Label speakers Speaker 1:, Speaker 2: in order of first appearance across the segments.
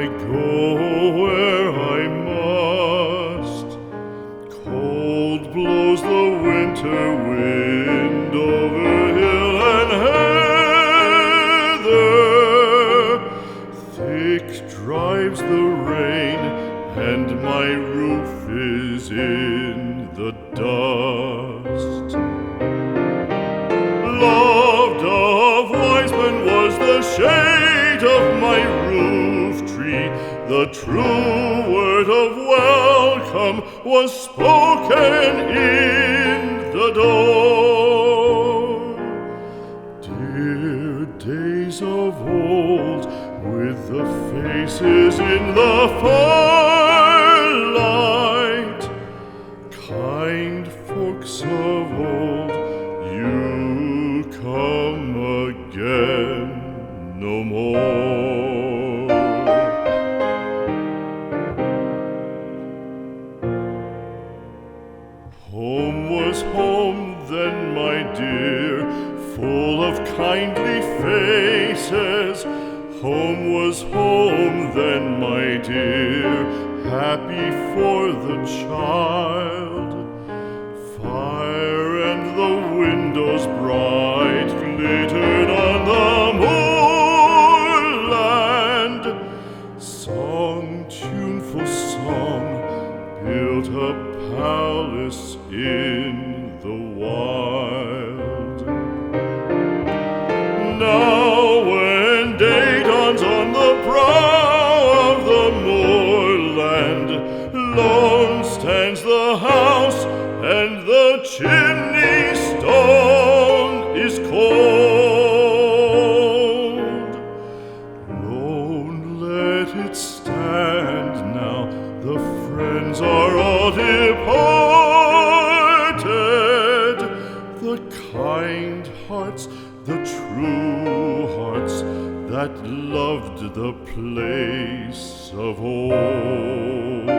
Speaker 1: go where I must. Cold blows the winter wind over hill and heather. Thick drives the rain, and my roof is in the dust. Loved of wise men was the shade of my roof tree. The true word of welcome was spoken in the door. Dear days of old, with the faces in the firelight, kind folks of old, you come again no more. Home was home then, my dear, full of kindly faces. Home was home then, my dear, happy for the child. Fire and the windows bright glittered on the moorland. Song, tuneful song, built a palace in the wild. Now when day dawns on the brow of the moorland, lone stands the house, and the chimney stone is cold. Lone let it stand now, the friends are all departed. The kind hearts, the true hearts, that loved the place of old.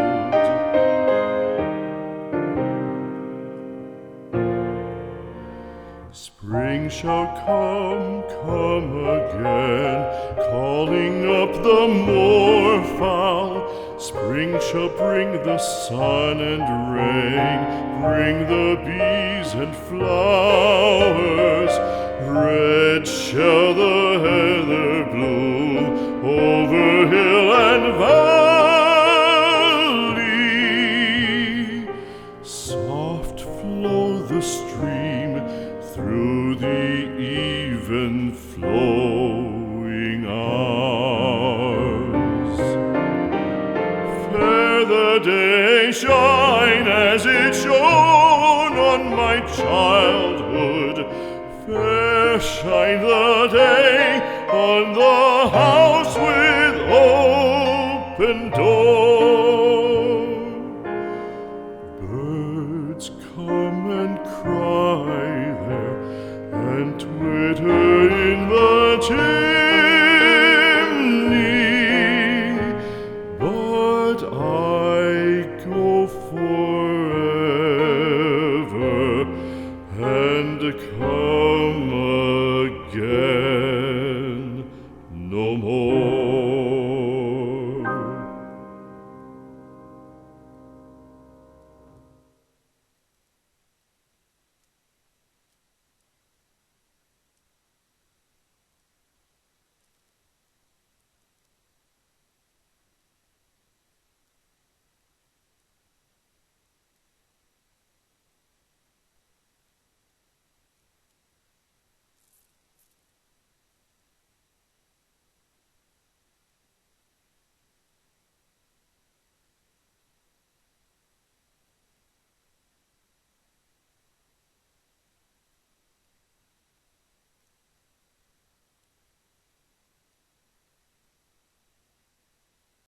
Speaker 1: Spring shall come again, calling up the moorfowl. Spring shall bring the sun and rain, bring the bees and flowers. Red shall the heather bloom over hill and valley. Soft flow the stream through the even flowing hours. Fair the day shine as it shone on my childhood. Fair shine the day on the house with open door.